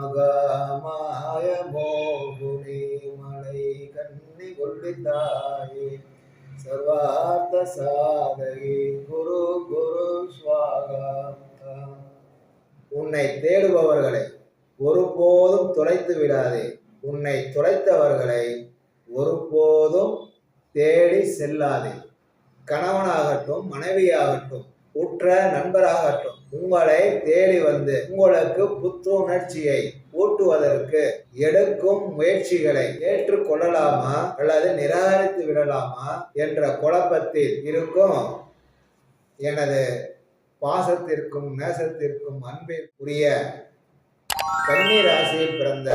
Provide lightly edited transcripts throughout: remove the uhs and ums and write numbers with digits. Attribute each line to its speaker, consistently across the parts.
Speaker 1: மகாமாய மோகுனி மலை கண்ணி கொள்ளித்தாயே சர்வார்த்த சாதகி குரு குரு ஸ்வாகா. உன்னை தேடுபவர்களை ஒருபோதும் தொலைத்து விடாதே. உன்னை தொலைத்தவர்களை ஒருபோதும் தேடி செல்லாதே. கணவனாகட்டும் மனைவியாகட்டும் உற்ற நண்பராகட்டும் உங்களை தேடி வந்து உங்களுக்கு புத்துணர்ச்சியை ஊட்டுவதற்கு எடுக்கும் முயற்சிகளை ஏற்றுக்கொள்ளலாமா அல்லது நிராகரித்து விடலாமா என்ற குழப்பத்தில் இருக்கும் எனது பாசத்திற்கும் நேசத்திற்கும் அன்பிற்குரிய கன்னி ராசியில் பிறந்த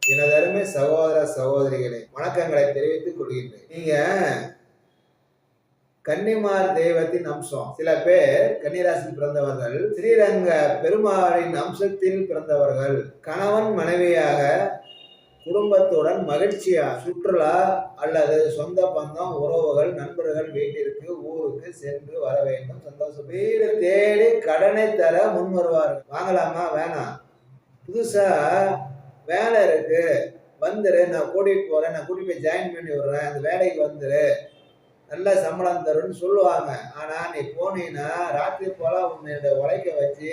Speaker 1: எனது அருமை சகோதர சகோதரிகளை வணக்கங்களை தெரிவித்துக் கொள்கின்றேன். நீங்க கன்னிமார் தெய்வத்தின் அம்சம். சில பேர் கன்னிராசியில் பிறந்தவர்கள் ஸ்ரீரங்க பெருமாளின் அம்சத்தில் பிறந்தவர்கள். கணவன் மனைவியாக குடும்பத்துடன் மகிழ்ச்சியாக சுற்றுலா அல்லது சொந்த பந்தம் உறவுகள் நண்பர்கள் வீட்டிற்கு ஊருக்கு சென்று வர வேண்டும். சந்தோஷம். வீடு தேடி கடனை தர முன் வருவார்கள். வாங்கலாமா வேணாம், புதுசா வேலை இருக்கு வந்துரு, நான் கூட்டிட்டு போறேன், நான் கூட்டிட்டு போய் ஜாயின் பண்ணி விடுறேன், அந்த வேலைக்கு வந்துரு, நல்ல சம்பளம் தருன்னு சொல்லுவாங்க. ஆனா நீ போனீங்கன்னா ராத்திரி போல உன்னை உழைக்க வச்சு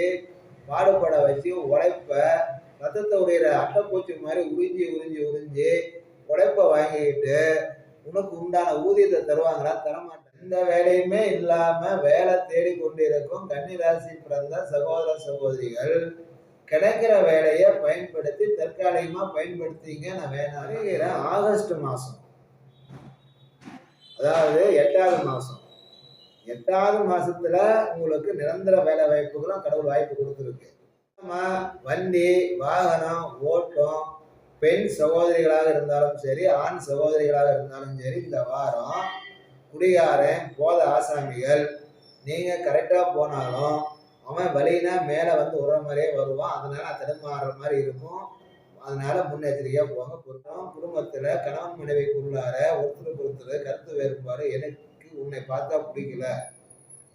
Speaker 1: பாடுபட வச்சு உழைப்ப ரத்தத்தை உடைய அட்டைப்பூச்சி மாதிரி உறிஞ்சி உறிஞ்சி உறிஞ்சி உழைப்ப வாங்கிக்கிட்டு உனக்கு உண்டான ஊதியத்தை தருவாங்களா? தரமாட்டேன். இந்த வேலையுமே இல்லாம வேலை தேடி கொண்டிருக்கும் கன்னிராசி பிறந்த சகோதர சகோதரிகள் கிடைக்கிற வேலையை பயன்படுத்தி தற்காலிகமா பயன்படுத்திங்க. நான் வேணாம். ஆகஸ்ட் மாசம், அதாவது 8வது மாசம், 8வது மாசத்துல உங்களுக்கு நிரந்தர வேலை வாய்ப்புகளும் கடவுள் வாய்ப்பு கொடுத்துருக்கு. வண்டி வாகனம் ஓட்டம் பெண் சகோதரிகளாக இருந்தாலும் சரி ஆண் சகோதரிகளாக இருந்தாலும் சரி இந்த வாரம் குடிகாரன் போத ஆசாமிகள் நீங்க கரெக்டா போனாலும் அவன் வழினா மேலே வந்து உற மாதிரியே வருவான். அதனால தடுமாறுற மாதிரி இருக்கும். அதனால முன்னெச்சரிக்கையா போங்க. குடும்பத்துல கணவன் மனைவிக்குள்ளார ஒருத்தருக்கு ஒருத்தர் கருத்து வேறுபாடு, எனக்கு உன்னை பார்த்தா பிடிக்கல,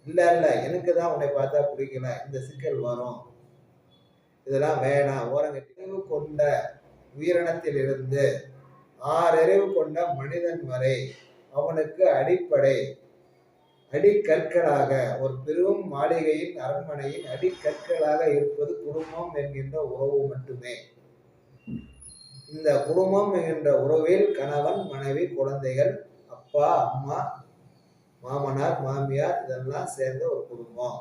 Speaker 1: இல்ல எனக்கு தான் உன்னை பார்த்தா பிடிக்கல, இந்த சிக்கல் வரும். இதெல்லாம் வேணாம். ஓரங்கட்டிவு கொண்ட உயிரினத்தில் இருந்து 6 அறிவு கொண்ட மனிதன் வரை அவனுக்கு அடிப்படை அடிக்கற்களாக ஒரு பெரும் மாளிகையின் அரண்மனையின் அடிக்கற்களாக இருப்பது குடும்பம் என்கின்ற உறவு மட்டுமே. இந்த குடும்பம் என்கின்ற உறவில் கணவன் மனைவி குழந்தைகள் அப்பா அம்மா மாமனார் மாமியார் இதெல்லாம் சேர்ந்த ஒரு குடும்பம்.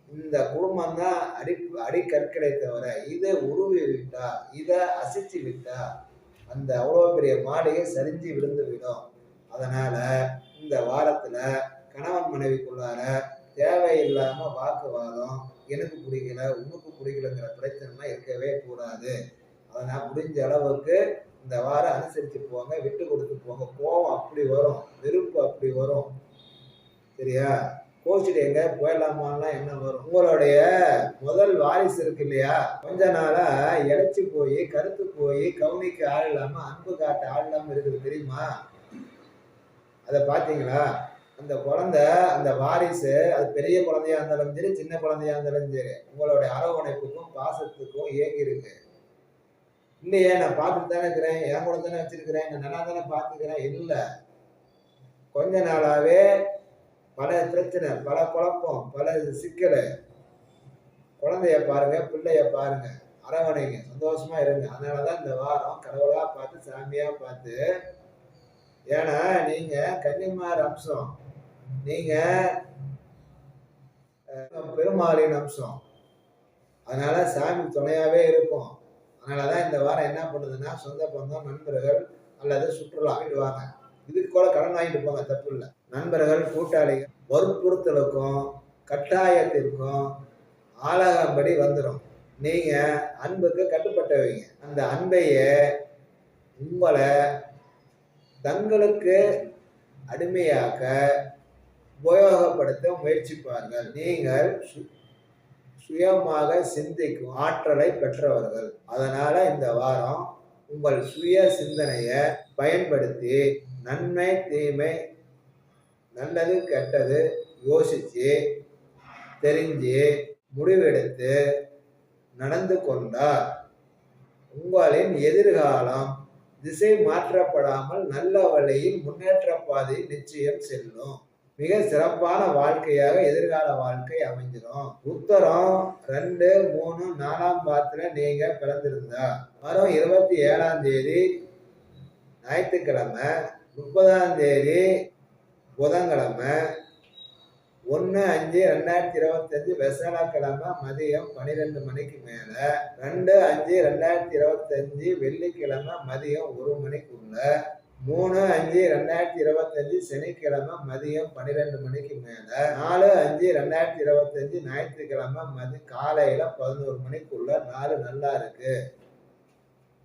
Speaker 1: இந்த குடும்பம் தான் அடிக்கற்களை தவிர இதை உருவி விட்டா இதை அசைச்சு விட்டா அந்த அவ்வளோ பெரிய மாளிகை சரிஞ்சு விழுந்து விடும். அதனால இந்த வாரத்துல கணவன் மனைவிக்குள்ளார தேவையில்லாம வாக்குவாதம், எனக்கு பிடிக்கல உனக்கு பிடிக்கலங்கிற பிரச்சனை இருக்கவே கூடாது. அதனால் முடிஞ்ச அளவுக்கு இந்த வாரம் அனுசரித்து போங்க, விட்டு கொடுத்து போங்க. கோபம் அப்படி வரும், வெறுப்பு அப்படி வரும், சரியா? கோச்சிட்டு எங்க போயிடலாமான்லாம் என்ன வரும். உங்களுடைய முதல் வாரிசு இருக்கு இல்லையா, கொஞ்ச நாளா இழைச்சி போய் கருத்து போய் கவுனிக்கு ஆள் இல்லாம அன்பு காட்ட ஆள் இல்லாம இருக்குது தெரியுமா? அதை பார்த்தீங்களா? அந்த குழந்தை அந்த வாரிசு அது பெரிய குழந்தையா இருந்தாலும் சரி சின்ன குழந்தையா இருந்தாலும் சரி உங்களுடைய அரவணைப்புக்கும் பாசத்துக்கும் ஏங்கி இருக்கு. இல்லையே நான் பார்த்துட்டு தானே இருக்கிறேன், என் கூட தானே வச்சிருக்கிறேன், நான் நல்லா தானே பார்த்துக்கிறேன். இல்லை, கொஞ்ச நாளாவே பல பிரச்சனை, பல குழப்பம், பல சிக்கல். குழந்தைய பாருங்க, பிள்ளைய பாருங்க, அரவணைங்க, சந்தோஷமா இருங்க. அதனாலதான் இந்த வாரம் கடவுளா பார்த்து சாமியா பார்த்து, ஏன்னா நீங்க கன்னிமார் அம்சம், நீங்க பெருமாளின் அம்சம், அதனால சாமி துணையாவே இருக்கும். அதனாலதான் இந்த வாரம் என்ன பண்ணுதுன்னா சொந்த பந்தம் நண்பர்கள் அல்லது சுற்றுலா வாங்க. இதுக்கு கூட கடன் வாங்கிட்டு போங்க, தப்பு இல்லை. நண்பர்கள் கூட்டாளிகள் வற்புறுத்தலுக்கும் கட்டாயத்திற்கும் ஆளாகம்படி வந்துடும். நீங்க அன்புக்கு கட்டுப்பட்டவங்க. அந்த அன்பைய உங்களை தங்களுக்கு அடிமையாக்க உபயோகப்படுத்த முயற்சிப்பார்கள். நீங்கள் சுயமாக சிந்திக்கும் ஆற்றலை பெற்றவர்கள். அதனால இந்த வாரம் உங்கள் சுய சிந்தனையை பயன்படுத்தி நன்மை தீமை நல்லது கெட்டது யோசிச்சு தெரிஞ்சு முடிவெடுத்து நடந்து கொண்டால் உங்களின் எதிர்காலம் திசை மாற்றப்படாமல் நல்ல வழியில் முன்னேற்ற பாதையில் நிச்சயம் செல்லும். மிக சிறப்பான வாழ்க்கையாக எதிர்கால வாழ்க்கை அமைஞ்சிடும். உத்தரம் 2, 3, 4ஆம் பாதத்துல நீங்க பிறந்திருந்தா வரும் 27ஆம் தேதி ஞாயிற்றுக்கிழமை, 30ஆம் தேதி புதன்கிழமை, 1/5/2025 வியாழக்கிழமை மதியம் 12 மணிக்கு மேல, 2/5/2025 வெள்ளிக்கிழமை மதியம் 1 மணிக்குள்ள, 3/5/2025 சனிக்கிழமை மதியம் 12 மணிக்கு மேல, 4/5/2025 ஞாயிற்றுக்கிழமை காலையில 11 மணிக்குள்ள நாள் நல்லா இருக்கு.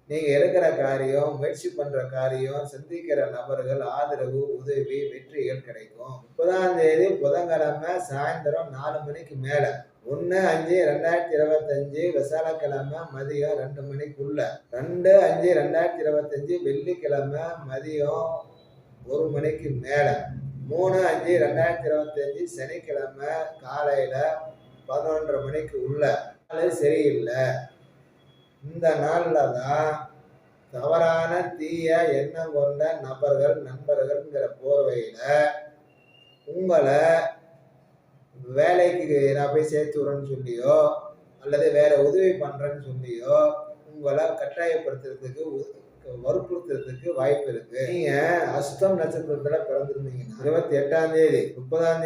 Speaker 1: நீங்க எடுக்கிற காரியம், முயற்சி பண்ற காரியம், சந்திக்கிற நபர்கள் ஆதரவு, உதவி, வெற்றிகள் கிடைக்கும். 30ஆம் தேதி புதன்கிழமை சாயந்தரம் 4 மணிக்கு மேல, 1/5/2025 வியாழக்கிழமை மதியம் 2 மணிக்குள்ள, 2/5/2025 வெள்ளிக்கிழமை மதியம் 1 மணிக்கு மேல, 3/5/2025 சனிக்கிழமை காலையில 11 மணிக்கு உள்ள நாள் சரியில்லை. இந்த நாள்ல தான் தவறான தீய எண்ணம் கொண்ட நபர்கள், நண்பர்கள்ங்கிற போர்வையில உங்களை வேலைக்கு நான் போய் சேர்த்து விடுறேன்னு சொல்லியோ, அல்லது வேற உதவி பண்றேன்னு சொல்லியோ உங்களை கட்டாயப்படுத்துறதுக்கு, வற்புறுத்துறதுக்கு வாய்ப்பு இருக்கு. நீங்க அஸ்தம் நட்சத்திரத்துல பிறந்திருந்தீங்கன்னா 28ஆம் தேதி, 30ஆம்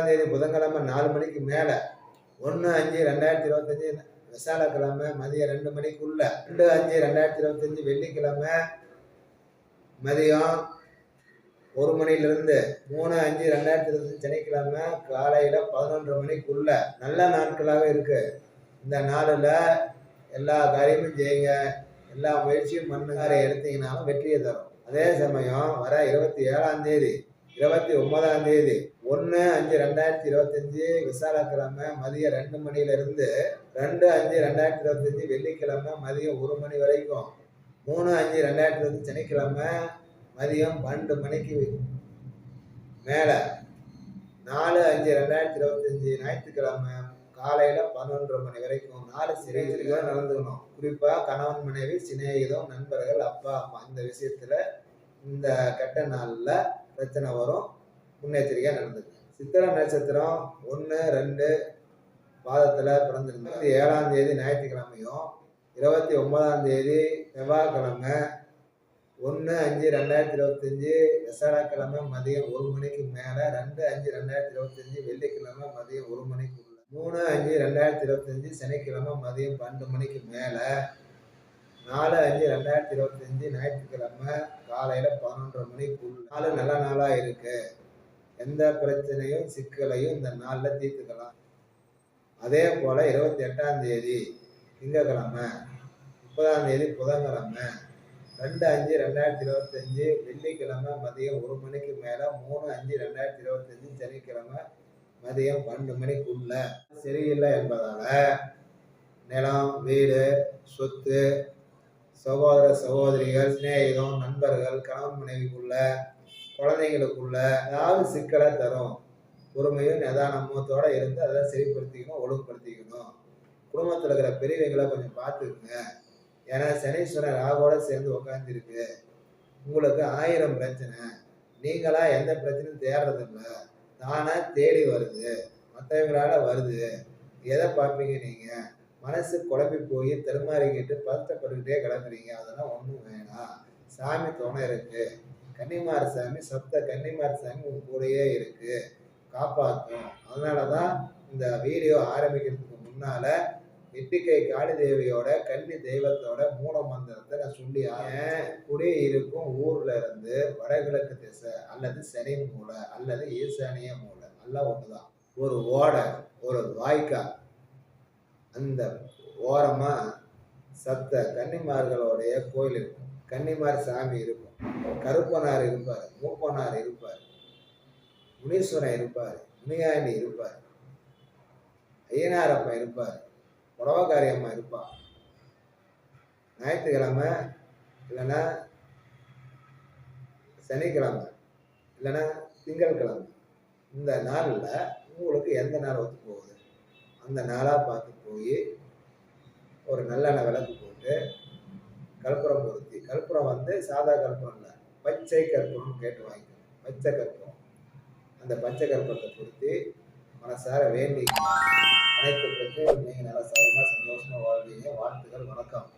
Speaker 1: தேதி புதன்கிழமை 4 மணிக்கு மேல, 1/5/2025 வியாழக்கிழமை மதியம் 2 மணிக்குள்ள, 2/5/2025 வெள்ளிக்கிழமை மதியம் 1 மணிலிருந்து, 3/5/2025 சனிக்கிழமை காலையில 11 மணிக்குள்ள நல்ல நாட்களாக இருக்கு. இந்த நாளில் எல்லா காரியமும் செய்யுங்க, எல்லா முயற்சியும் பண்ணுங்க, எடுத்தீங்கன்னாலும் வெற்றியை தரும். அதே சமயம் வர 27ஆம் தேதி, 29ஆம் தேதி, 1/5/2025 வியாழக்கிழமை மதியம் 2 மணிலிருந்து, 2/5/2025 வெள்ளிக்கிழமை மதியம் 1 மணி வரைக்கும், 3/5/2025 சனிக்கிழமை மதியம் 12 மணிக்கு மேல, 4/5/2025 ஞாயிற்றுக்கிழமை காலையில 11 மணி வரைக்கும் நாலு சிறையாக நடந்துக்கணும். குறிப்பா கணவன் மனைவி, சிநேகிதம், நண்பர்கள், அப்பா அம்மா இந்த விஷயத்துல இந்த கெட்ட நாள்ல பிரச்சனை வரும். முன்னெச்சரிக்கையா நடந்துக்கு. சித்திரை நட்சத்திரம் 1, 2 பாதத்துல பிறந்திருந்தா 7ஆம் தேதி ஞாயிற்றுக்கிழமையும், 29ஆம் தேதி செவ்வாய்க்கிழமை, 1/5/2025 வியாழக்கிழமை மதியம் 1 மணிக்கு மேல, 2/5/2025 வெள்ளிக்கிழமை மதியம் 1 மணிக்குள்ள, 3/5/2025 சனிக்கிழமை மதியம் 12 மணிக்கு மேல, 4/5/2025 ஞாயிற்றுக்கிழமை காலையில 11 மணிக்குள்ள நாலு நல்ல நாளா இருக்கு. எந்த பிரச்சனையும் சிக்கலையும் இந்த நாள்ல தீர்த்துக்கலாம். அதே போல 28ஆம் தேதி திங்கக்கிழமை, 30ஆம் தேதி புதன்கிழமை, 2/5/2025 வெள்ளிக்கிழமை மதியம் 1 மணிக்கு மேல, 3/5/2025 சனிக்கிழமை மதியம் 12 மணிக்குள்ள சரியில்லை என்பதால நிலம், வீடு, சொத்து, சகோதர சகோதரிகள், சிநேகிதம், நண்பர்கள், கணவன் மனைவிக்குள்ள, குழந்தைங்களுக்குள்ள ஏதாவது சிக்கலை தரும். பொறுமையும் நிதானமத்தோட இருந்து அதெல்லாம் சரிப்படுத்திக்கணும், ஒழுங்குபடுத்திக்கணும். குடும்பத்தில் இருக்கிற பெரியவங்களை கொஞ்சம் பார்த்துக்குங்க. ஏன்னா சனீஸ்வரன் ராகோட சேர்ந்து உட்காந்துருக்கு. உங்களுக்கு 1000 பிரச்சனை, நீங்களா எந்த பிரச்சனையும் தேடுறதில்ல, தானா தேடி வருது, மற்றவங்களால வருது. எதை பார்ப்பீங்க நீங்க? மனசு குழம்பி போய் தருமாறிக்கிட்டு பதட்டப்பட்டுக்கிட்டே கிளம்புறீங்க. அதெல்லாம் ஒன்றும் வேணாம். சாமி துணை இருக்கு. கன்னிமார் சாமி, சப்த கன்னிமார் சாமி உங்க கூடயே இருக்கு, காப்பாற்றும். அதனால தான் இந்த வீடியோ ஆரம்பிக்கிறதுக்கு முன்னால எட்டிக்கை காளி தேவியோட, கன்னி தெய்வத்தோட மூல மந்திரத்தை நான் சொல்லி குடி இருக்கும் ஊர்ல இருந்து வடகிழக்கு திசை அல்லது சனி மூலை அல்லது ஈசானிய மூலை எல்லாம் ஒண்ணுதான். ஒரு ஓடை, ஒரு வாய்க்கால், அந்த ஓரமா சப்த கன்னிமார்களுடைய கோயில் இருக்கும். கன்னிமார் சாமி இருக்கும். கருப்பனார் இருப்பார், மூப்பனார் இருப்பார், முனீஸ்வரன் இருப்பார், முனியாண்டி இருப்பார், ஐயனாரப்பா இருப்பார், புடவக்காரியம்மா இருப்பார். ஞாயிற்றுக்கிழமை இல்லைன்னா சனிக்கிழமை இல்லைன்னா திங்கட்கிழமை இந்த நாளில் உங்களுக்கு எந்த நாள் ஒத்து போகுது அந்த நாளாக பார்த்து போய் ஒரு நல்லெண்ணெய் விளக்கு போட்டு கற்பூரம் பொருத்தி, கற்பூரம் வந்து சாதா கற்பூரம் இல்லை, பச்சை கற்பூரம் கேட்டு வாங்கிக்கணும். பச்சை கற்பூரம், அந்த பச்சை கற்பூரத்தை பொருத்தி மனசார வேண்டி அனைத்து பிரச்சனையும் நீங்கள் நல்லா சௌகரியமாக சந்தோஷமாக வாழ்வீங்க. வாழ்த்துக்கள், வணக்கம்.